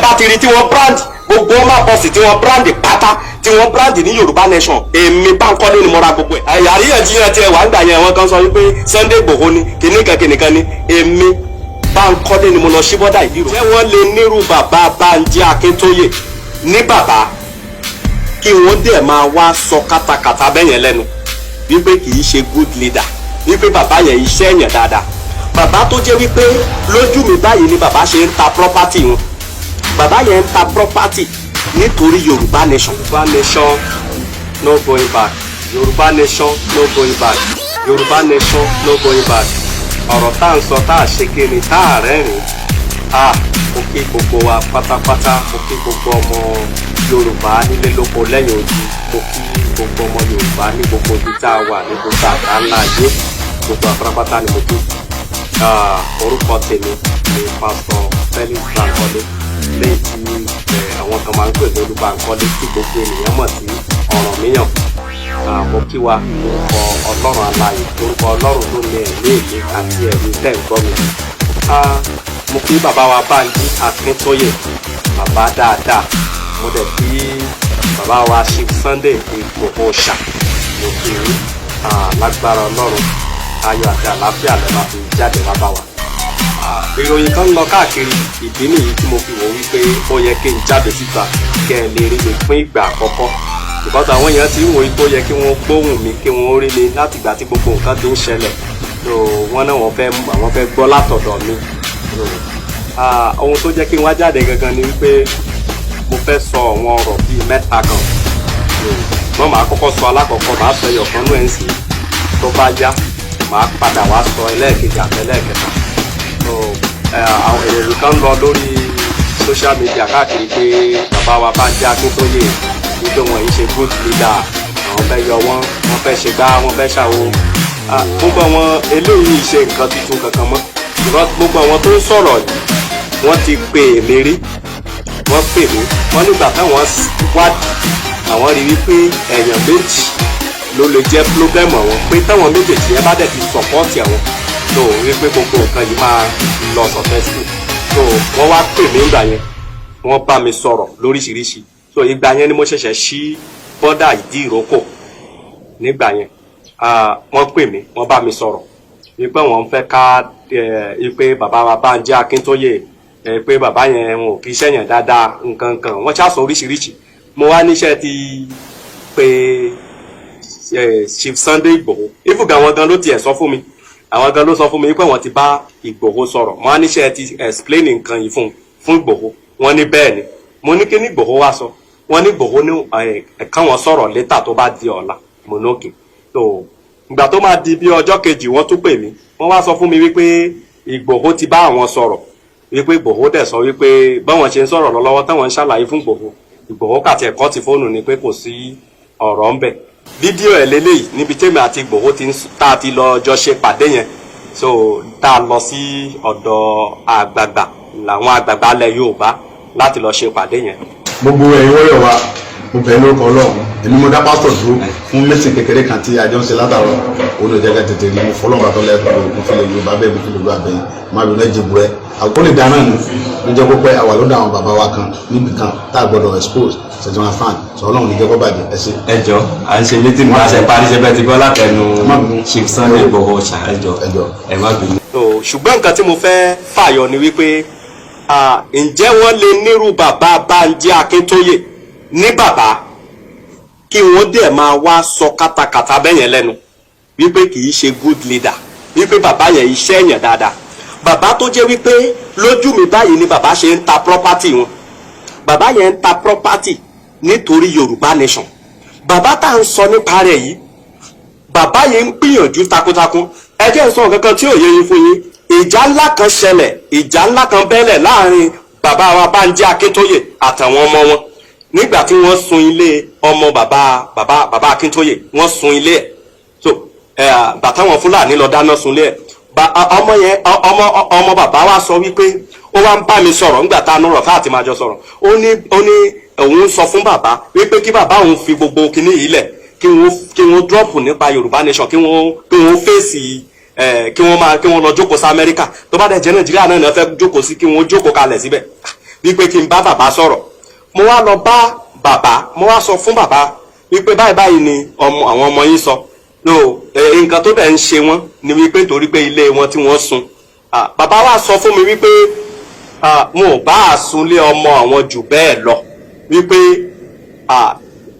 bá ti rí tí wọ́n brand gbogbo ọmọ àpọ̀sì tí wọ́n brand pátá tí wọ́n brand ní Yorùbá Nation èmi Bánkọ́lé ni mo ra gbogbo ẹ̀. àríyànjiyàn tiẹ̀ wà ń gbà yẹn àwọn kan sọ wípé Sunday Igboho ni kìnìkan ni èmi Bánkọ́lé ni mo lọ sí bọ́dà Ìdírò. ṣé wọ́n lè nírú bàbá Bánjí Akíntóyè ní bàbá kí wọ́n dẹ̀ máa wá sọ kátàkátà bẹ́yẹn lẹ́nu wípé kì í ṣe good leader wípé bàbá yẹn iṣẹ́ yẹn dáadáa. bàbá tó jẹ́ wípé lójú mi báyìí ni bàbá ṣe ń ta property wọn. bàbá yẹn ń ta property nítorí Yorùbá Nation. Yorùbá Nation no going back. Yorùbá Nation no going back. Yorùbá Nation no going back. ọ̀rọ̀ tá à ń sọ tá à ṣe kéde tá à rẹ́rìn-ín. mo kí gbogbo wa pátápátá mo kí gbogbo ọmọ Yorùbá nílé lóko lẹ́yìn odi mo kí gbogbo ọmọ Yorùbá ní gbogbo ibi tá a wà ní gbogbo àgbáńlá ayé gbogbo àpárápátá ni mo kí. orúkọ tèmi ni Pásítọ̀ Felix Bánkọ́lé lẹ́yìn tí àwọn kan máa ń pè ní Olúbánkọ́lé tí gbogbo ènìyàn mọ̀ sí Ọ̀rànmíyàn. mo kí wa orúkọ Ọlọ́run aláyè orúkọ Ọlọ́run tó ní ẹ̀mí èmi àti ẹ̀mí tẹ̀ ń gbọ́ mi. mo kí bàbá wa Bánjí Akíntóyè bàbá dáadáa mo dẹ̀ kí bàbá wa Chief Sunday Igboho ṣá mo kí lágbára Ọlọ́run ayọ̀ àti àlàáfíà lè máa fi jáde wá bá wa. ìròyìn kan ń lọ káàkiri ìdí nìyí tí mo fi wò wípé ó yẹ kí n jáde síta kẹ́ ẹ lè rí mi fún ìgbà àkọ́kọ́ ìbátan àwọn èèyàn ti ń wò wípé ó yẹ kí wọ́n gbóhùn mi kí wọ́n rí mi láti ìgbà tí gbogbo nǹkan ti ń ṣẹlẹ̀ wọ́n náà wọ́n fẹ́ gbọ́ látọ̀dọ̀ mi. ohun tó jẹ́ kí n wá jáde gangan ni wípé mo fẹ́ sọ àwọn ọ̀rọ̀ bíi mẹ́ta kan. wọ́n máa kọ́kọ́ sọ alákọ̀ọ́kọ́ máa sọ ẹyọ kan náà ń sìn tó bá yá máa padà wá sọ ẹlẹ́ẹ̀kejì àti ẹlẹ́ẹ̀kẹta. àwọn èrò kan lọ lórí social media káàkiri pé bàbá wa Bánjí Akíntóyè wípé wọn yìí ṣe good leader àwọn fẹ́ yọ wọ́n fẹ́ ṣe gbá wọ́n fẹ́ ṣàwo. gbogbo àwọn eléyìí ṣe nǹkan tuntun kankan mọ́ gbogbo àwọn tó ń sọ̀rọ̀ yìí wọ́n ti pè mí rí wọ́n pè mí wọ́n nígbà táwọn wádìí àwọn rí wípé èèyàn méjì ló lè jẹ́ problem àwọn pé táwọn méjèèjì yẹn bá dẹ̀ ti support àwọn tó wípé gbogbo nǹkan yìí máa lọ successful tó wọ́n wá pè mí nígbà yẹn wọ́n bá mi sọ̀rọ̀ lóríṣiríṣi so ìgbà yẹn ni mo ṣẹ̀ṣẹ̀ ṣí bọ́dà Ìdíròkò nígbà yẹn wọ́n pè mí wọ́n bá mi sọ̀rọ̀ wípé wọ́n fẹ́ ká wípé bàbá wa Bánjí Akíntóyè pé bàbá yẹn wọn ò kí iṣẹ́ yẹn dáadáa nǹkan kan wọ́n ṣàṣọ oríṣiríṣi mo wá níṣẹ́ ti pé Chief Sunday Igboho ìfúgà àwọn gan ló tiẹ̀ sọ fún mi àwọn gan ló sọ fún mi pé wọ́n ti bá Igboho sọ̀rọ̀ mo wá níṣẹ́ ti explain nǹkan yìí fún Igboho wọ́n ní bẹ́ẹ̀ ni mo ní kí ní Igboho wá sọ wọ́n ní Igboho ní káwọn sọ̀rọ̀ létà tó bá di ọ̀la mo ní òkè tó ìgbà tó máa di bí ọjọ́ kejì wọ́n tún pè mí wọ́n wá sọ fún mi wípé Igboho ti bá àwọn sọ̀rọ̀ wípé Igboho dẹ̀ sọ wípé báwọn ṣe ń sọ̀rọ̀ lọ́wọ́ táwọn ń ṣàlàyé fún Igboho kàti ẹ̀kọ́ ti fóònù ni pé kò sí ọ̀rọ̀ ń bẹ̀. fídíò ẹ̀ lélẹ́yìí níbi tèmi àti Igboho tá a ti lọ jọ ṣe pàdé yẹn so tá a lọ sí ọ̀dọ̀ àgbààgbà làwọn àgbààgbà ilẹ̀ Yorùbá láti lọ ṣe pàdé yẹn. gbogbo ẹ̀yin wọ́yọ̀ wa mo bẹ̀ lórúkọ Ọlọ́run èmi mo dá pásítọ̀ dúró fún mẹ́sìn kékeré kan tí àjọ ń ṣe látàrọ̀ olùjẹ́gẹ́ tètè rí mo fọlọ́ọ̀bà tó lẹ́kọ̀ọ́ mo fi lè Yorùbá bẹ́ẹ̀ mo fi lè lu àbẹ̀yìn má bí lẹ́jẹ̀ bu ẹ́ àkókò dáná ni ló jẹ́ kó pẹ́ àwà lọ́dọ̀ àwọn bàbá wa kan níbi kan tá a gbọ́dọ̀ expose ṣètò wọn fan sọ Ọlọ́run ní jẹ́ kó bàjẹ́ ẹ ṣe. ẹjọ à ń ṣe mítìmù àṣẹ parí ṣe bẹ́ẹ̀ ti gbọ́ látẹnu Chief Sunday Igboho ṣá ẹjọ ẹ má bínú. ṣùgbọ́n nǹkan tí mo fẹ́ fàyọ ni wípé ǹjẹ́ wọ́n lè nírú bàbá Bánjí Akíntóyè ní bàbá kí wọ́n dẹ̀ máa wá sọ kátàkátà bẹ́yẹn lẹ́nu wípé kì í ṣe good leader wípé bàbá yẹn iṣẹ́ yẹn dáadáa. bàbá tó jẹ́ wípé lójú mi báyìí ni bàbá ṣe ń ta property wọn bàbá yẹn ń ta property nítorí Yorùbá Nation. bàbá tá à ń sọ nípa rẹ̀ yìí bàbá yẹn ń gbìyànjú takuntakun ẹ jẹ́ n sọ nǹkan kan tí ò yé yín fún yín ìjà ńlá kan ṣẹlẹ̀ ìjà ńlá kan bẹ́lẹ̀ láàrin bàbá wa Bánjí Akíntóyè àtàwọn ọmọ wọn nígbà tí wọ́n sun ilé ọmọ bàbá Akíntóyè wọ́n sun ilé ẹ̀ so bàtàwọn Fúlàní lọ dáná sun ilé ẹ̀ ọmọ yẹn ọmọ bàbá wa sọ wípé ó wá ń bá mi sọ̀rọ̀ nígbà tá a nọ̀rọ̀ káàtì máa jọ sọ̀rọ̀ ó ní òun sọ fún bàbá wípé kí bàbá òun fi gbogbo kinní yìí lẹ̀ kí wọ́n dọ́ọ̀pù nípa Yorùbá Nation kí wọ́n fèsì kí wọ́n lọ jókòó sí Amẹ́ríkà tó bá dẹ̀ jẹ́ Nàìjíríà náà fẹ́ jókòó sí kí wọ́n jókòó kalẹ̀ síbẹ̀ wípé kí n bá bàbá sọ̀rọ̀. Mo wá lọ bá bàbá, mo wá sọ fún bàbá wípé báyìí ni àwọn ọmọ yín sọ. No, nǹkan tó dẹ̀ ń ṣe wọ́n ni wípé torí pé ilé wọn tí wọ́n sun. Bàbá wa sọ fún mi wípé wọn ò bá àsunlé ọmọ àwọn jù bẹ́ẹ̀ lọ, wípé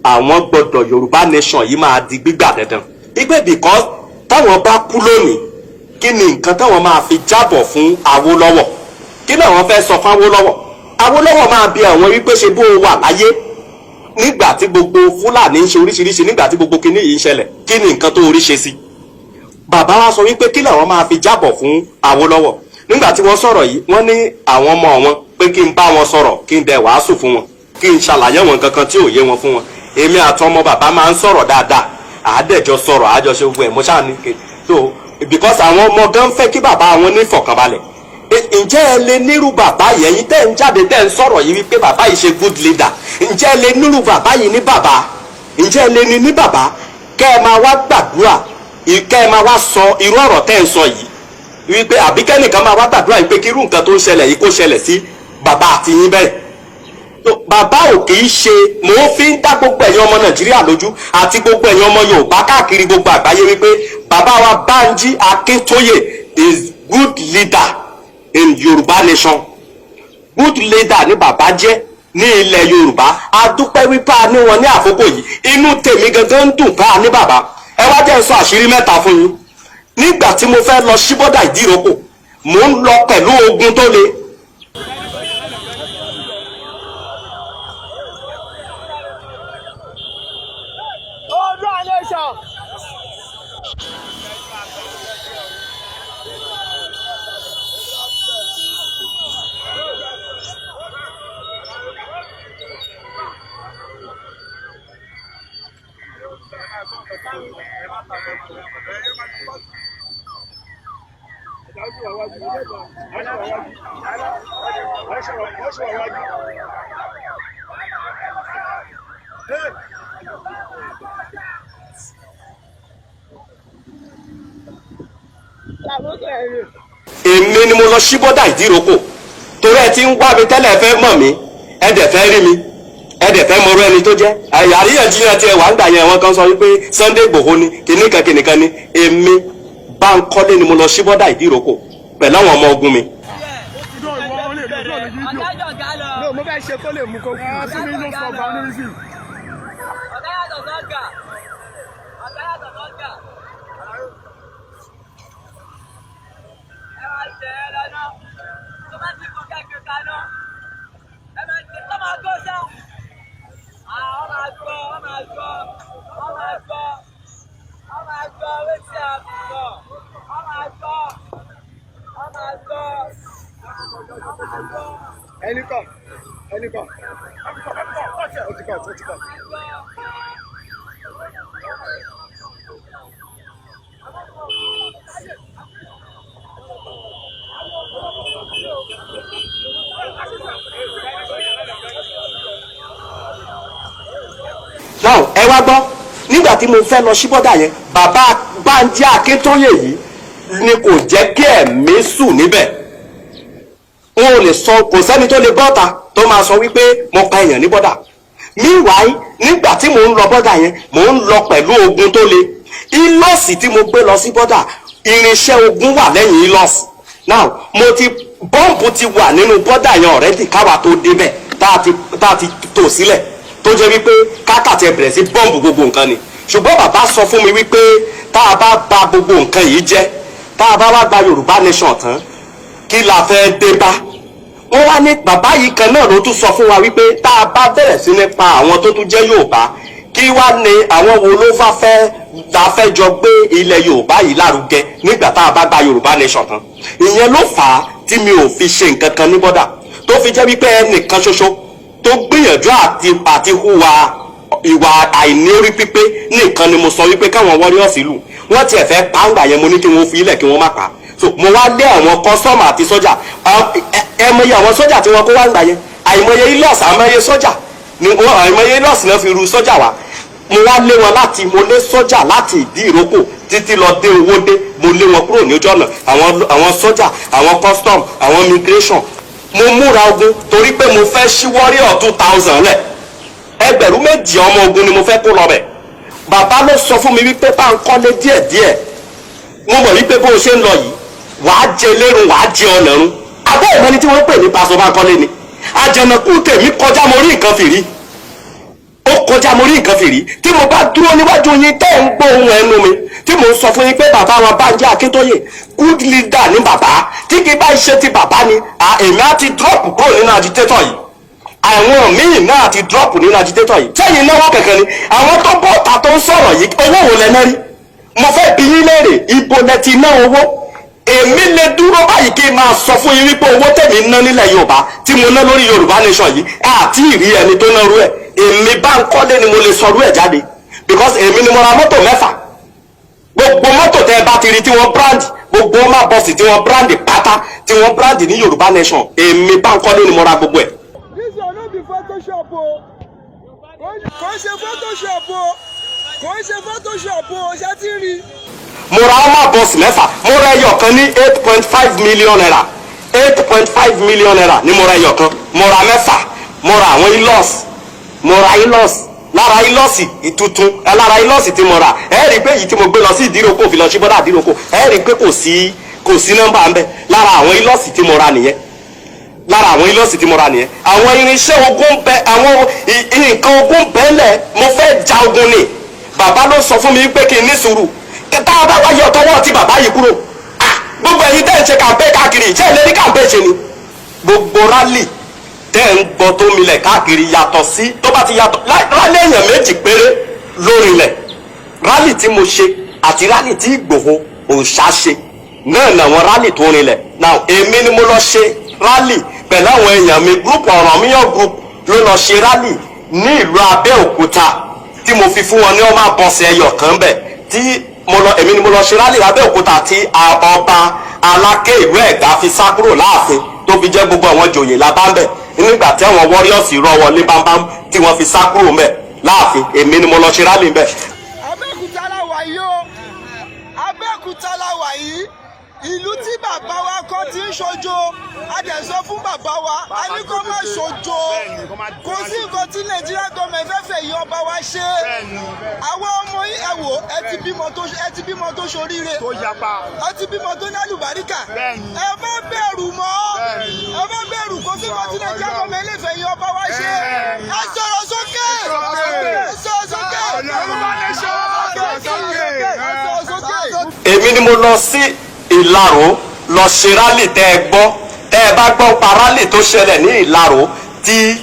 àwọn gbọ́dọ̀ Yorùbá nation yìí máa di gbígbà dandan. Wípé because táwọn bá kú lónìí, kí ni nǹkan táwọn máa fi jábọ̀ fún Awólọ́wọ̀? Kí ni àwọn fẹ́ sọ fún Awólọ́wọ̀? Awólọ́wọ̀ máa bi àwọn wípé ṣe bó wà láyé nígbà tí gbogbo Fúlàní ń ṣe oríṣiríṣi, nígbà tí gbogbo kinní yìí ń ṣẹlẹ̀, kí ni nǹkan tó orí ṣe sí? Bàbá wa sọ wípé kí làwọn máa fi jábọ̀ fún Awólọ́wọ̀. Nígbà tí wọ́n sọ̀rọ̀ yìí, wọ́n ní àwọn ọmọ wọn pé kí n bá wọn sọ̀rọ̀, kí n dẹ̀ wàásù fún wọn, kí n ṣàlàyé wọn kankan tí ò yé wọn fún wọn. Èmi àtọmọ bàbá máa ń sọ̀rọ̀ dáadáa, àádẹ́jọ sọ̀rọ̀ àjọṣe gbogbo ẹ̀, mo ṣáà ní so because àwọn ọmọ gan fẹ́ kí bàbá wọn ní ìfọ̀kànbalẹ̀. Ǹjẹ́ ẹ lè nírú bàbá yẹn yìí tẹ́ ń jáde tẹ́ ń sọ̀rọ̀ yìí wípé bàbá yìí ṣe good leader? Ǹjẹ́ ẹ lè nírú bàbá yìí ní bàbá? Ǹjẹ́ ẹ lè ní bàbá? Kẹ́ ẹ máa wá gbàdúrà, kẹ́ ẹ máa wá sọ irú ọ̀rọ̀ tẹ́ ń sọ yìí wípé àbí kẹ́nìkan máa wá gbàdúrà wípé kí irú nǹkan tó ń ṣẹlẹ̀ yìí kó ṣẹlẹ̀ sí bàbá àti yín bẹ́ẹ̀. Bàbá ò kì í ṣe, mò ń fi ń dá gbogbo ẹ̀yin ọmọ Nàìjíríà lójú àti gbogbo ẹ̀yin ọmọ Yorùbá káàkiri gbogbo àgbáyé wípé bàbá wa Bánjí Akíntóyè is good leader in Yorùbá nation. Good leader ni bàbá jẹ́ ní ilẹ̀ Yorùbá. A dúpẹ́ wípé a ní wọn ní àkókò yìí. Inú tèmi gangan ń dùn ká ní bàbá. Ẹ wá jẹ́ sọ àṣírí mẹ́ta fún yín. Nígbà tí mo fẹ́ lọ sí bọ́dà Ìdíròkò, mò ń lọ pẹ̀lú ogun tó le. Èmi ni mo lọ sí bọ́dà Ìdíròkò torí ẹ ti ń wá mi tẹ́lẹ̀ fẹ́ mọ̀ mí, ẹ dẹ̀ fẹ́ rí mi, ẹ dẹ̀ fẹ́ mọ̀rọ̀ ẹni tó jẹ́. Àríyànjiyàn tiẹ̀ wà ń gbà yẹn, àwọn kan sọ wípé Sunday Igboho ni kìnìkan ni. Èmi Bánkọ́lé ni mo lọ sí bọ́dà Ìdíròkò pẹ̀lú àwọn ọmọ ogun mi. mo fẹ́ ṣe kó lè mú kó kú. Ẹnìkan. Ó ti kọ̀. Now, ẹ wá gbọ́, nígbà tí mo fẹ́ lọ sí bọ́dà yẹn, bàbá Bánjí Akíntóyè yìí ni kò jẹ́ kí ẹ̀mí sùn níbẹ̀. Wọn ò lè sọ, kò sẹ́ni tó lè bọ́ta tó máa sọ wípé mo pa èèyàn ní bọ́dà. Meanwhile, nígbà tí mò ń lọ bọ́dà yẹn, mò ń lọ pẹ̀lú ogun tó le. Ìlọ́sì tí mo gbé lọ sí bọ́dà, irinṣẹ́ ogun wà lẹ́yìn ìlọ́sì. Now, bọ́ǹbù ti wà nínú bọ́dà yẹn already káwa tó débẹ̀, tá a ti tò sílẹ̀, tó jẹ́ wípé kákàtí ẹ bẹ̀rẹ̀ sí bọ́ǹbù gbogbo nǹkan ni. Ṣùgbọ́n bàbá sọ fún mi wípé tá a bá bà gbogbo nǹkan yìí jẹ́, tá a bá wá gba Yorùbá nation tán, kí la fẹ́ dé bá? Wọ́n wá ní bàbá yìí kan náà ló tún sọ fún wa wípé tá a bá bẹ̀rẹ̀ sí nípa àwọn tó tún jẹ́ Yorùbá, kí wá ní àwọn wo ló fẹ́ jọ gbé ilẹ̀ Yorùbá yìí lárugẹ nígbà tá a bá gba Yorùbá nation tán. Ìyẹn ló fà á tí mi ò fi ṣe nǹkan kan ní bọ́dà, tó fi jẹ́ wípé ẹnìkan ṣoṣo tó gbìyànjú àti hùwà ìwà àìníorí pípé nìkan ni mo sọ wípé káwọn warriors ìlú wọ́n tiẹ̀ fẹ́ pàǹgbà yẹn, mo ní kí wọ́n fi ilẹ̀ kí wọ́n má pa. So mo wá lé àwọn kọ́sọ́mù àti sọ́jà, ẹmọye àwọn sọ́jà tí wọ́n kó wá ń gbà yẹn, àìmọye ilọ́ọ̀sì àìmọye sọ́jà ni àìmọye ilọ́ọ̀sì náà fi ru sọ́jà wá. Mo wá lé wọn mo lé sọ́jà láti Ìdíròkò títí lọ dé Owódé, mo lé wọn kúrò ní ojú ọ̀nà. Àwọn sọ́jà, àwọn custom, àwọn immigration, mo múra ogun torí pé mo fẹ́ ṣí warrior 2000 lẹ̀, ẹgbẹ̀rún méjì ọmọ ogun ni mo fẹ́ kó lọ bẹ̀. Bàbá ló sọ fún mi wípé bá ń kọ́lé díẹ̀díẹ̀, mo mọ̀ wípé bó o ṣe ń lọ yìí wàá jẹ lérun wàá jẹ ọ̀nàrún. Abẹ́ ìmọ̀ni tí wọ́n pè ní Pásọ Bánkọ́lé ni. Àjànàkú tèmi kọjá mo rí nǹkan fìrí, ó kọjá mo rí nǹkan fìrí. Tí mo bá dúró níwájú yín tẹ́ ń gbọ́ ohùn ẹnu mi tí mo ń sọ fún yín pé bàbá wa Bánjí Akíntóyè good leader ní bàbá, tí kì í bá ṣe ti bàbá ni èmi á ti drop kúrò nínú agitator yìí, àwọn míì náà ti drop nínú agitator yìí. Sẹ́yìn náwó kankan ni àwọn tó bọ́ ta tó ń sọ̀rọ̀ yìí, owó wo lẹ náà rí? Mo fẹ́ bi yín léèrè, ibo lẹ ti ná owó? Èmi lè dúró báyìí kí n máa sọ fún yín wípé owó tẹ̀mí ná nílẹ̀ Yorùbá tí mo ná lórí Yorùbá nation yìí àti ìrí ẹni tó ná rú ẹ̀. Èmi Bánkọ́lé ni mo lè sọ rú ẹ̀ jáde because èmi ni mo ra mọ́tò 6. Gbogbo mọ́tò tẹ́ ẹ bá ti rí tí wọ́n brand, gbogbo ọmọ bọ́ọ̀sì tí wọ́n brand pátá tí wọ́n brand ní Yorùbá nation, èmi Bánkọ́lé ni mo ra gbogbo ẹ̀. This one no be Photoshop o. Kò ṣe Photoshop o. Kò ṣe Photoshop o, ṣé ti rí? Mo ra ọmọ bọ́ọ̀sì 6, mo ra ẹyọ kan ní 8.5 million naira. 8.5 million naira ni mo ra ẹyọ kan. Mo ra 6, mo ra àwọn ilos, mo ra ilos. Lára ilọ́ọ̀sì tuntun, lára ilọ́ọ̀sì tí mo rà, ẹ rí i pé èyí tí mo gbé lọ sí ìdíròkò fi lọ sí bọ́dà ìdíròkò, ẹ rí i pé kò sí nọ́mbà ń bẹ. Lára àwọn ilọ́ọ̀sì tí mo rà nìyẹn. Lára àwọn ilọ́ọ̀sì tí mo rà nìyẹn. Àwọn irinṣẹ́ ogun bẹ, àwọn nǹkan ogun bẹ́ẹ̀lẹ̀, mo fẹ́ ja ogun ni. Bàbá ló sọ fún mi pé kí n ní sùúrù. Tá a bá wáyé ọtọwọ́ ti bàbá yìí kúrò. Gbogbo ẹ̀yin tẹ́ ń ṣe kàmpẹ́ káàkiri, ṣé ìlérí kàmpẹ́ ṣe ni? Gbogbo rálì tẹ́ ń gbọ́ tó milẹ̀ káàkiri yàtọ̀ sí tó bá ti yàtọ̀ rálì èèyàn méjì péré lórí ilẹ̀. Rálì tí mo ṣe àti rálì tí Ìgbòho Òòṣà ṣe náà làwọn rálì tó rinlẹ̀. Now èmi ni mo lọ ṣe rálì pẹ̀lú àwọn èèyàn mi, group Ọ̀rànmíyàn group ló lọ ṣe rálì ní ìlú Abẹ́òkúta tí mo fi fún wọn ní ọmọ àbọ̀sẹ̀ ẹyọ kan bẹ̀ tí èmi ni mo lọ ṣe rálì Abẹ́òkúta tí ọba Aláké ìlú Ẹ̀gbá fi sá kúrò láàfin tó fi jẹ́ gbogbo àwọn jòyè lábámbẹ̀ nígbà tí àwọn warriors rọ wọlé bámbám tí wọ́n fi sá kúrò mbẹ̀ láàfin, èmi ni mo lọ ṣe rálì mbẹ̀. Abẹ́òkúta la wà yìí o, Abẹ́òkúta la wà yìí, ìlú tí bàbá wa kọ́ ti ń ṣojo, a dẹ̀ sọ fún bàbá wa a ní kó má ṣojo, kò sí nǹkan tí Nàìjíríà gọọmẹ̀ntì fẹ́ fẹ́ yí ọba wa ṣe. Àwọn ọmọ yìí ẹ wò, ẹ ti bímọ tó ṣoríire, ẹ ti bímọ tó ní àlùbáríkà, ẹ má bẹ̀rù mọ́, ẹ má bẹ̀rù, kò sí nǹkan tí Nàìjíríà gọọmẹ̀ntì lè fẹ́ yí ọba wa ṣe. Ẹ sọ̀rọ̀ sókè, ẹ sọ̀rọ̀ sókè, èmi ni mo lọ sí Ìlaró lọ ṣe rálì tẹ́ ẹ gbọ́, tẹ́ ẹ bá gbọ́ pa rálì tó ṣẹlẹ̀ ní Ìlaró tí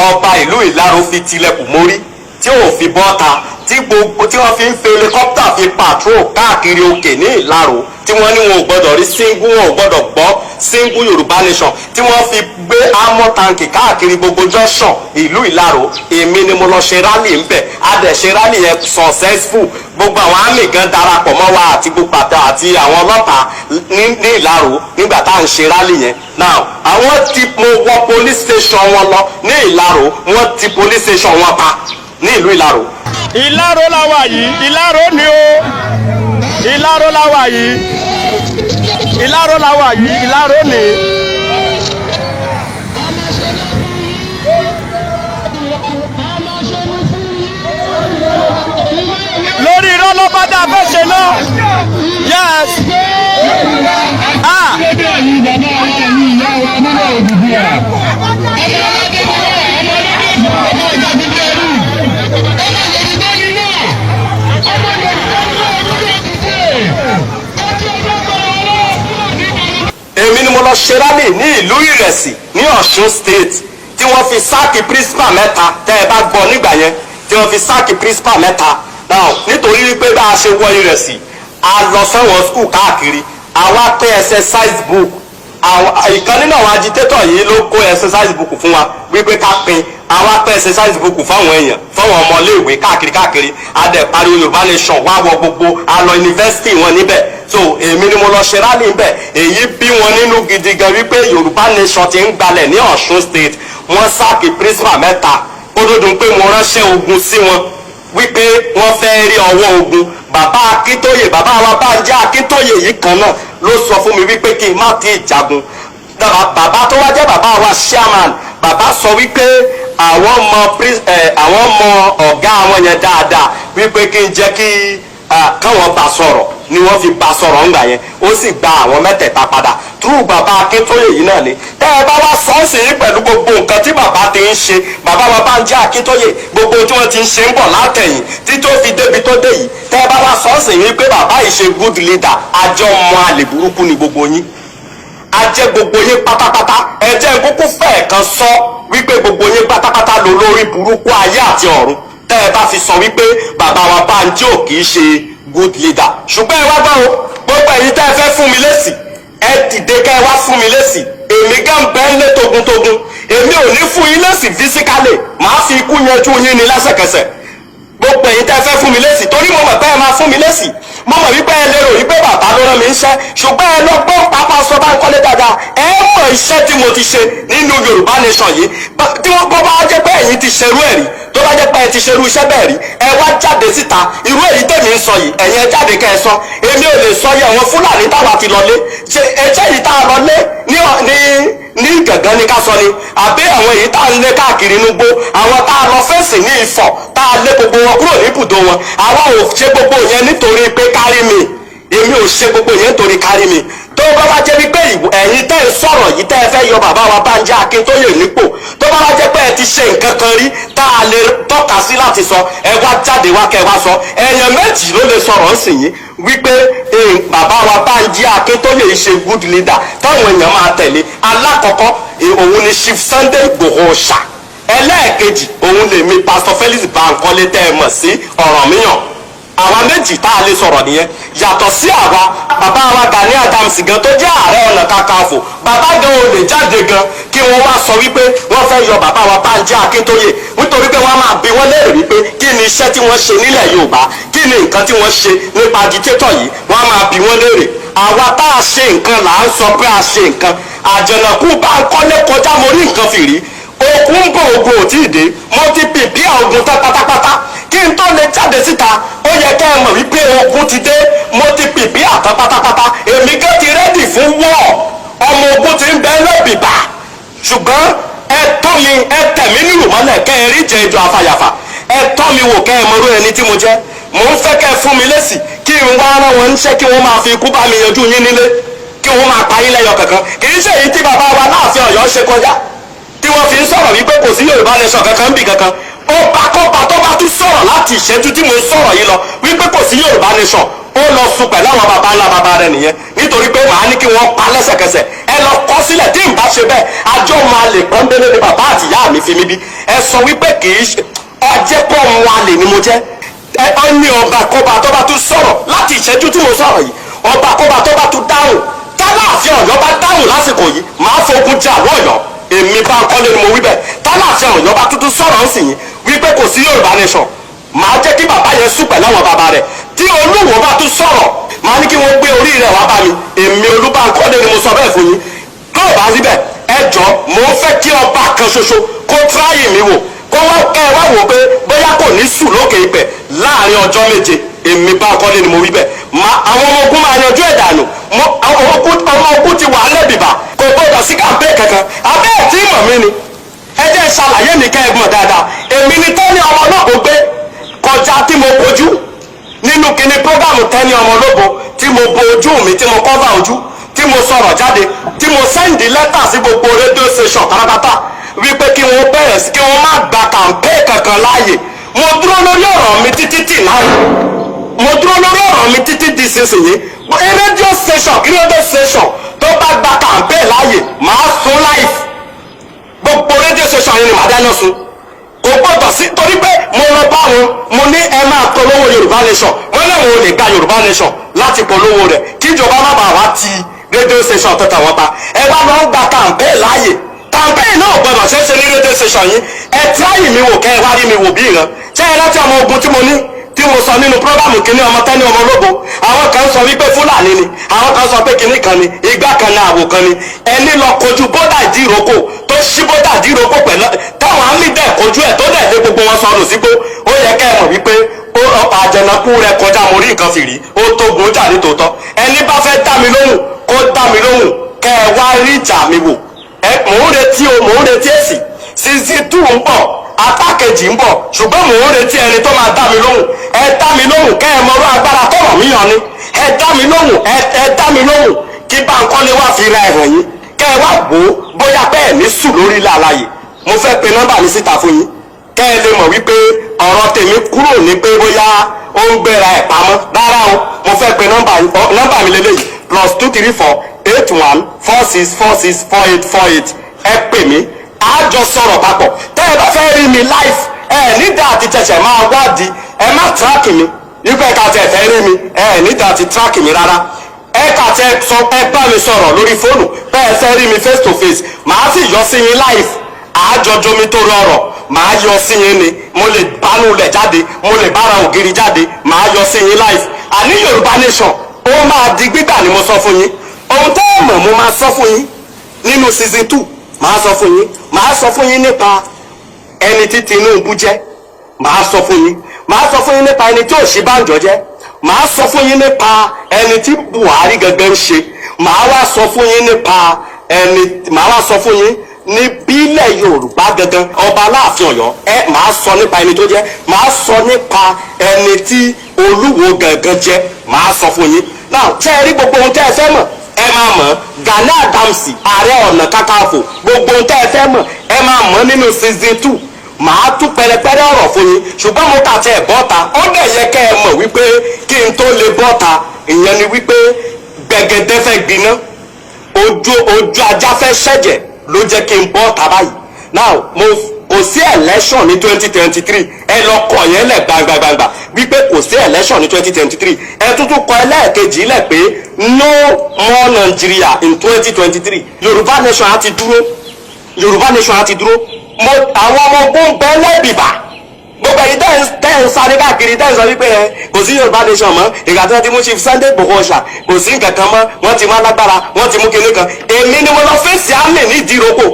ọba ìlú Ìlaró fi tilẹ̀kùn mórí tí ò fi bọ́ta tí wọ́n fi ń fi helicopter fi patrol káàkiri òkè ní Ìlaró tí wọ́n ní wọn ò gbọ́dọ̀ rí single, wọn ò gbọ́dọ̀ gbọ́ single Yorùbá nation tí wọ́n fi gbé armor tank káàkiri gbogbo junction ìlú Ìlaró. Èmi ni mo lọ ṣe rálì ńbẹ̀, a dẹ̀ ṣe rálì yẹn successful, gbogbo àwọn àmì gan darapọ̀ mọ́ wa àti gbogbo àti àwọn ọlọ́pàá ní Ìlaró nígbà tá à ń ṣe rálì yẹn. Now àwọn tí mo wọ police station wọn lọ ní Ìlaró, wọ́n ti police station wọn pa ní ìlú Ìlaró. Ìlaró la wà yìí, Ìlaró ni o, Ìlaró la wà yìí, Ìlaró la wà yìí, Ìlaró ni. Lórí irọ́ ló bá dá fẹ́ ṣe náà, yes. Èmi ni mo lọ ṣe rálì ní ìlú Ìrẹsì ní Ọ̀ṣun state tí wọ́n fi sáàkì principal 3 tẹ́ ẹ bá gbọ́ nígbà yẹn tí wọ́n fi sáàkì principal 3. Now nítorí wípé bá a ṣe wọ Ìrẹsì a lọ sẹ́wọ̀n school káàkiri, àwa pé exercise book, ìkan nínú àwọn agitator yìí ló kó exercise book fún wa wípé ká pín, àwa pé exercise book fáwọn èèyàn fáwọn ọmọléèwé káàkiri a dẹ̀ pariwo Yorùbá nation wá wọ gbogbo a lọ yunifásitì wọn níbẹ̀. So èmi ni mo lọ ṣe rálì ńbẹ̀, èyí bí wọn nínú gidi gan wípé Yorùbá nation ti ń gbalẹ̀ ní Ọ̀ṣun state. Wọ́n sáàkì principal 3 kó tó dùn pé mo ránṣẹ́ ogun sí wọn wípé wọ́n fẹ́ rí ọwọ́ ogun. Bàbá Akíntóyè, bàbá wa Bánjí Akíntóyè yìí kan náà ló sọ fún mi wípé kí n má ti jagun. bàbá tó wá jẹ́ bàbá wa chairman bàbá sọ wípé àwọn mọ ọ̀gá àwọn yẹn dáadáa wípé kí n jẹ́ kí káwọn bá sọ̀rọ̀ ni wọ́n fi bá sọ̀rọ̀ ńgbà yẹn ó sì gba àwọn mẹ́tẹ̀ẹ̀ta padà túrú bàbá Akíntóyè yìí náà ni tẹ́ ẹ bá wá sọ́ọ̀sì yìí pẹ̀lú gbogbo nǹkan tí bàbá ti ń ṣe bàbá wa Bánjí Akíntóyè gbogbo tí wọ́n ti ń ṣe ń bọ̀ látẹ̀yìn tí tó fi débi tó dé yìí tẹ́ ẹ bá wá sọ́ọ̀sì yìí pé bàbá yìí ṣe good leader àjọ ọmọ àlè burúkú ni gbogbo yín ajẹ́ gbogbo yín pátápátá ẹ̀jẹ̀ kúkú fẹ́ẹ̀ kan sọ wípé gbogbo yín pátápátá ló lórí burúkú ayé àti ọ̀run tẹ́ ẹ bá fi sọ wípé bàbá wa Bánjí ò kì í ṣe good leader ṣùgbọ́n ẹ wá gbọ́ o gbogbo ẹ̀yin tẹ́ ẹ fẹ́ fún mi lésì ẹ dìde ká ẹ wá fún mi lésì èmi gán bẹ́ẹ̀ lé togun-togun èmi ò ní fún yín lésì physically màá fi ikú yanjú yín ní lẹ́sẹ̀kẹsẹ̀ gbogbo ẹ̀yin tẹ́ ẹ fẹ́ fún mi lésì torí mo mọ̀ pé ẹ máa fún mi lésì mo mọ̀ wípé ẹ lérò wípé bàbá ló rán mi iṣẹ́ ṣùgbọ́n ẹ lọ gbọ́ pápá sọ Bánkọ́lé dáadáa ẹ mọ̀ iṣẹ́ tí mo ti ṣe nínú Yorùbá Nation yìí tí wọ́n bọ́ bá jẹ́ pé ẹ̀yin ti ṣerú ẹ̀ rí tó bá jẹ́ pé ẹ ti ṣerú iṣẹ́ bẹ́ẹ̀ rí ẹ wá jáde síta irú èyí tèmi ń sọ yìí ẹ̀yin ẹ jáde kẹ́ ẹ sọ èmi ò lè sọ yẹ àwọn Fúlàní táwa ti lọlé ṣe ẹjẹ́ yìí tá a lọlé ní gàngán ní ká sọ ni àbí àwọn èyí tá a lé káàkiri inúgbó àwọn tá a lọ fẹ́ǹsì ní Ifọ̀ tá a lé gbogbo wọn kúrò ní ibùdó wọn àwa ò ṣe gbogbo yẹn nítorí pé kárí mi èmi ò ṣe gbogbo yẹn nítorí kárí mi tó bá wá jẹ́ wípé ẹ̀yin tẹ́ ẹ sọ̀rọ̀ yìí tẹ́ ẹ fẹ́ yọ bàbá wa Bánjí Akíntóyè nípò tó bá wá jẹ́ pé ẹ ti ṣe nǹkan kan rí tá a lè tọ́ka sí láti sọ ẹ wá jáde wá kẹ́ ẹ wá sọ èèyàn méjì ló lè sọ̀rọ̀ ń sìn yín wípé bàbá wa Bánjí Akíntóyè yìí ṣe good leader táwọn èèyàn máa tẹ̀lé alákọ̀ọ́kọ́ òun ni Chief Sunday Igboho Ọ̀ṣà ẹlẹ́ẹ̀kejì òun lèmi Pastor Felix Bankole tẹ́ ẹ mọ̀ sí Ọ̀rànmíyàn àwa méjì tá a lè sọ̀rọ̀ nìyẹn yàtọ̀ sí àwa bàbá wa Gani Adams gan tó jẹ́ Ààrẹ Ọ̀nà Kakanfò bàbá gan ò lè jáde gan kí wọ́n wá sọ wípé wọ́n fẹ́ yọ bàbá wa Bánjí Akíntóyè nítorí pé wọ́n máa bi wọ́n léèrè wípé kí ni iṣẹ́ tí wọ́n ṣe nílẹ̀ Yorùbá kí ni nǹkan tí wọ́n ṣe nípa agitator yìí wọ́n máa bi wọ́n léèrè àwa tá a ṣe nǹkan là ń sọ pé a ṣe nǹkan Àjànàkú Bánkọ́lé kọjá mo rí nǹkan fìrí ogun bò ogun ò tí ì dé mo ti pìpì ogun tán pátápátá kí n tó lè jáde síta ó yẹ kẹ́ ẹ mọ̀ wípé ogun ti dé mo ti pìpì àtàn pátápátá èmi gé ti rẹ́dì fún wọ́ọ̀ ọmọ ogun ti ń bẹ lọ́bìbà ṣùgbọ́n ẹ tọ́ mi ẹ tẹ̀ mí nílùú mọ́lẹ̀ kẹ́ ẹ rí jẹ ìjọ afàyàfà ẹ tọ́ mi wò kẹ́ ẹ mọ̀rú ẹni tí mo jẹ́ mò ń fẹ́ kẹ́ ẹ fún mi lésì kí n wá rán wọn níṣẹ́ kí wọ́n máa fi ikú bá mi yanjú yín nílé kí wọ́n máa pa yín lẹ́yọ kankan kì í ṣe èyí tí bàbá wa Láàfin Ọ̀yọ́ ṣe kọjá tí wọ́n fi ń sọ̀rọ̀ wípé kò sí Yorùbá Nation kankan ń bì kankan ọba kọba tó bá tún sọ̀rọ̀ láti ìṣẹ́jú tí mo sọ̀rọ̀ yìí lọ wípé kò sí Yorùbá Nation ó lọ sùn pẹ̀lú àwọn baba ńlá baba rẹ nìyẹn nítorí pé màá ní kí wọ́n pa lẹ́sẹ̀kẹsẹ̀ ẹ lọ kọ sílẹ̀ tí n bá ṣe bẹ́ẹ̀ àjọ máa lè pọ́nbélé ni bàbá àti ìyá mi fi mí bí ẹ sọ wípé kì í ṣe ọjẹ́ pọ̀ wọn lè ní mo jẹ́ ẹ ní ọba kọba tó bá tún sọ̀rọ̀ láti ìṣẹ́jú tí mo sọ̀rọ̀ yìí ọba kọba tó bá tún dáhùn tálàfin Ọ̀yọ́ bá dáhùn lásìkò yìí máa fogun jà lọ́yọ̀ọ́ èmi Bánkọ́lé ni mo wí bẹ́ẹ̀ tálàfin Ọ̀yọ́ bá tuntun sọ̀rọ̀ ń sìn yín wípé kò sí Yorùbá Nation màá jẹ́ kí bàbá yẹn sùn pẹ̀lú àwọn bàbá rẹ̀ tí Olúwo bá tún sọ̀rọ̀ màá ní kí wọ́n gbé orí rẹ̀ wá bá mi èmi Olúbánkọ́lé ni mo sọ bẹ́ẹ̀ fún yín tó o bá rí bẹ́ẹ̀ ẹ jọ mò ń fẹ́ kí ọba kan ṣoṣo kó tíráyì mi wò kó wá kẹ́ ẹ wá wò pé bóyá kò ní sùn lókè ìpẹ́ láàrin ọjọ́ méje èmi Bánkọ́lé ni mo wí bẹ́ẹ̀ àwọn ọmọ ogun máa yanjú ẹ̀ dànù ọmọ ogun ti wà á lẹ́bìbà kò gbọdọ̀ sí kàmpé kankan abẹ́ ẹ̀ tí mọ̀ mí ni ẹ jẹ́ ṣàlàyé mi kẹ́ ẹ mọ̀ dáadáa èmi ni tẹ́ni ọmọ náà kò gbé kọjá tí mo bojú nínú kíní prógámù tẹ́ni ọmọ lóbo tí mo bo ojú mi tí mo kọ́fà ojú tí mo sọ̀rọ̀ jáde tí mo sẹ́ndì lẹ́tà sí gbogbo rédíò station pátápátá wípé kí wọ́n bẹ̀rẹ̀ sí kí wọ́n má gba kàmpé kankan láàyè mo dúró lórí ọ̀rọ̀ mi títí láàyè mo dúró lórí ọ̀rọ̀ mi títí di sísìnyí rédíò station kí rédíò station tó bá gba kàmpé láàyè máa sún láìf gbogbo rédíò station yìí ni màá dáná sun kò gbọdọ̀ sí torí pé mo lọ bá wọn mo ní ẹ máa polówó Yorùbá Nation wọn náà wọn ò lè gba Yorùbá Nation láti polówó rẹ̀ kí ìjọba má bàa wá ti rédíò station tó tàwọn pa ẹ wá lọ ń gba kàmpé láàyè kàmpé náà gbọdọ̀ ṣeéṣe ní rédíò station yìí ẹ tíráyì mi wò kẹ́ ẹ wá rí mi wò bí ìran ṣé ẹ rántí ọmọ ogun tí mo ní tí mo sọ nínú prógámù kìíní ọmọ tẹ́ni ọmọ ológo àwọn kan sọ wípé Fúlàní ni àwọn kan sọ pé kìíní kan ni igbá kan ní àwò kan ni ẹni lọ kojú bọ́dà ìdíròkò tó ṣí bọ́dà ìdíròkò pẹ̀lú táwọn àmì dẹ̀ kojú ẹ̀ tó dẹ̀ lé gbogbo wọn sọnù sígbó ó yẹ kẹ́ ẹ mọ̀ wípé Àjànàkú rẹ kọjá mo rí nǹkan fìrí ó tó gun jà ní tòótọ́ ẹni bá fẹ́ dá mi lóhùn kó dá dá mi lóhùn kẹ́ ẹ wá rí ìjà mi wò mò ń retí èsì season 2 ń bọ̀ apá kejì ń bọ̀ ṣùgbọ́n mò ń retí ẹni tó máa dá mi lóhùn ẹ dá mi lóhùn kẹ́ ẹ mọ̀rọ̀ agbára tọ̀rọ̀ mí yàn ni ẹ dá mi lóhùn ẹ dá mi lóhùn kí Bánkọ́lé wá fi ra ẹ̀ràn yín kẹ́ ẹ wá wò ó bóyá bẹ́ẹ̀ ní sùn lórí ilé àlàyé mo fẹ́ pe nọ́mbà mi síta fún yín kẹ́ ẹ lè mọ̀ wípé ọ̀rọ̀ tèmi kúrò ní pé bóyá ó ń gbéra ẹ̀ pamọ́ rárá o mo fẹ́ pe nọ́mbà mi lélẹ́yìí +234 81 46 46 48 ẹ pè mí àjọ sọ̀rọ̀ papọ̀ tẹ́ ẹ bá fẹ́ rí mi live nídà àti tẹ̀sẹ̀ máa wádìí ẹ má track mi nígbà ẹ̀ka tẹ̀ fẹ́ rí mi nídà àti track mi rárá ẹ̀ka tẹ̀ sọ ẹ bá mi sọ̀rọ̀ lórí fóònù bẹ́ẹ̀ fẹ́ rí mi face to face màá sì yọ sí yín live àjọjọ mi tó rọrọ̀ màá yọ sí yín ni mo lè bánú lẹ̀ jáde mo lè bára ògiri jáde màá yọ sí yín live àní Yorùbá nation ó máa di gbígbà ni mo sọ fún yín ohun tẹ́ ẹ mọ̀ mo máa sọ fún yín nínú season 2 màá sọ fún yín nípa ẹni tí Tinubu jẹ́ màá sọ fún yín nípa ẹni tí Ọ̀ṣínbàjò jẹ́ màá sọ fún yín nípa ẹni tí Buhari gẹ́gẹ́ ń ṣe màá wá sọ fún yín ní bílẹ̀ Yorùbá gangan ọba Aláàfin Ọ̀yọ́ màá sọ nípa ẹni tó jẹ́ màá sọ nípa ẹni tí Olúwo gangan jẹ́ màá sọ fún yín náà tẹ́ ẹ rí gbogbo ohun tẹ́ ẹ fẹ́ mọ̀ ẹ máa mọ̀ Gani Adams Ààrẹ Ọ̀nà Kakanfò gbogbo ohun tẹ́ ẹ fẹ́ mọ̀ ẹ máa mọ̀ nínú season 2 màá tún pẹrẹpẹrẹ ọ̀rọ̀ fún yín ṣùgbọ́n mo kà tẹ́ ẹ bọ́ta ó dẹ̀ yẹ kẹ́ ẹ mọ̀ wípé kí n tó lè bọ́ta ìyẹn ni wípé gbẹ̀gẹ̀dẹ̀ fẹ́ gbiná ojú ajá fẹ́ ṣẹ̀jẹ̀ ló jẹ́ kí n bọ́ta báyìí now kò sí election ní 2023 ẹ lọ kọ yẹn lẹ̀ gbangbangba wípé kò sí election ní 2023 ẹ tuntun kọ ẹlẹ́ẹ̀kejì lẹ̀ pé no more Nigeria in 2023 Yorùbá nation á ti dúró àwọn ọmọ ogun bẹ́ẹ̀ lẹ́bìbà gbogbo èyí tẹ́ ń sáré káàkiri tẹ́ ń sọ wípé kò sí Yorùbá nation mọ́ ìgbà tí wọ́n ti mú Chief Sunday Igboho Ọ̀ṣà kò sí nǹkan kan mọ́ wọ́n ti mú alágbára wọ́n ti mú kinní kan èmi ni mo lọ fèsì àmì ní ìdíròkò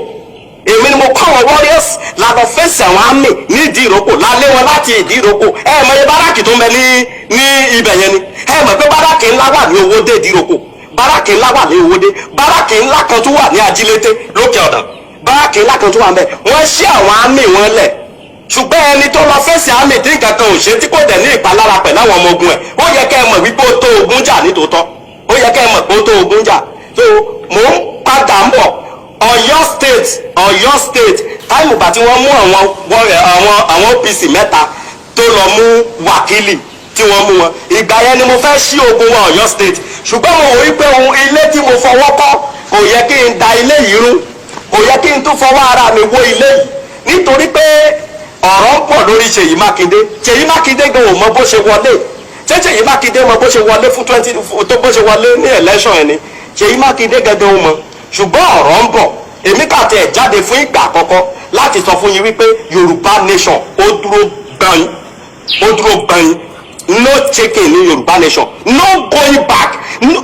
èmi ni mo kọ́ àwọn warriors la lọ fèsì àwọn àmì ní ìdíròkò la lé wọn láti ìdíròkò mọ̀ iye báràkì tó ń bẹ ní ibẹ̀ yẹn ni mọ̀ pé báràkì ńlá wà ní Owódé ìdíròkò báràkì ńlá wà ní Owódé báràkì ńlá kan tó wà ní Ajílété lókè ọ̀dàn báràkì ńlá kan tó wà ń bẹ wọ́n ṣí àwọn àmì wọn lẹ̀ ṣùgbọ́n ẹni tó lọ fèsì àmì tí nǹkan kan ò ṣe tí kò dẹ̀ ní ìpalára pẹ̀lú àwọn ọmọ ogun ẹ̀ ó yẹ kẹ́ ẹ mọ̀ wípé ó tó ogun jà nítòótọ́ ó yẹ kẹ́ ẹ mọ̀ pé ó tó ogun jà so mò ń padà ń bọ̀ Ọ̀yọ́ state táìmù bá tí wọ́n mú àwọn OPC mẹ́ta tó lọ mú wákìlì tí wọ́n mú wọn ìgbà yẹn ni mo fẹ́ ṣí ogun wọn Ọ̀yọ́ state ṣùgbọ́n mo wò wípé ohun ilé tí mo fọwọ́ kọ́ kò yẹ kí n da ilé yìí rú kò yẹ kí n tún fọwọ́ ara mi wó ilé yìí nítorí pé ọ̀rọ̀ ń pọ̀ lórí Ṣèyí Mákindé gan ò mọ bó ṣe wọlé Ṣèyí Mákindé mọ bó ṣe wọlé fún bó ṣe wọlé ní election ẹni Ṣèyí Mákindé gangan ò mọ ṣùgbọ́n ọ̀rọ̀ ń bọ̀ èmi kàtí ẹ̀ jáde fún ìgbà àkọ́kọ́ láti sọ fún yín wípé Yorùbá nation ó dúró gbọ̀nyìn no checking ní Yorùbá nation no going back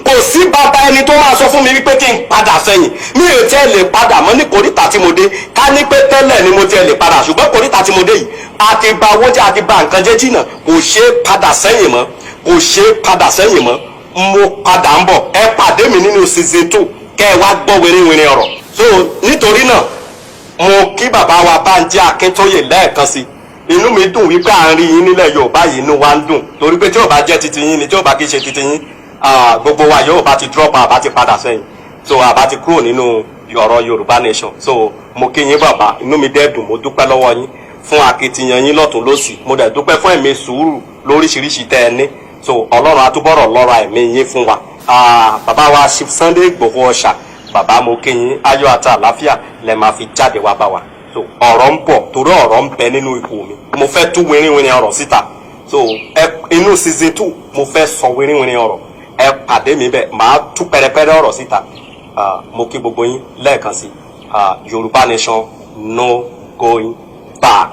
kò sí bàbá ẹni tó máa sọ fún mi wípé kí n padà sẹ́yìn mi ò tiẹ̀ lè padà mọ́ ní kòríta tí mo dé ká ní pé tẹ́lẹ̀ ni mo tiẹ̀ lè padà ṣùgbọ́n kòríta tí mo dé yìí àti ba owó jẹ́ àti ba nǹkan jẹ́ jìnnà kò ṣeé padà sẹ́yìn mọ́ mo padà ń bọ̀ ẹ pàdé mi nínú season 2 kẹ́ ẹ wá gbọ́ wẹ́rẹ́wẹ́rẹ́ ọ̀rọ̀ so nítorí náà mo kí bàbá wa Bánjí Akíntóyè lẹ́ẹ̀kan sí inú mi dùn wípé à ń rí yín nílẹ̀ Yorùbá yìí inú wa ń dùn torí pé tí ò bá jẹ́ titi yín ni tí ò bá kí ṣe titi yín gbogbo wa yóò bá ti drop àbá ti padà sẹ́yìn so àbá ti kúrò nínú ọ̀rọ̀ Yorùbá nation so mo kí yín bàbá inú mi dẹ́ dùn mo dúpẹ́ lọ́wọ́ yín fún akitiyan yín lọ́tún lósì mo dẹ̀ dúpẹ́ fún ẹ̀mí sùúrù lóríṣiríṣi tẹ́ ẹ ní so Ọlọ́run àtúbọ̀rọ̀ lọ́ra ẹ̀mí yín fún wa bàbá wa Chief Sunday Igboho Ọ̀ṣà bàbá mo kí yín ayọ̀ àti àlàáfíà lẹ máa fi jáde wá bá wa so ọ̀rọ̀ ń bọ̀ torí ọ̀rọ̀ ń bẹ nínú ipò mi mo fẹ́ tú wíríwíri ọ̀rọ̀ síta so inú season 2 mo fẹ́ sọ wíríwíri ọ̀rọ̀ ẹ pàdé mi bẹ́ẹ̀ máa tú pẹrẹpẹrẹ ọ̀rọ̀ síta mo kí gbogbo yín lẹ́ẹ̀kan sí Yorùbá nation no going back.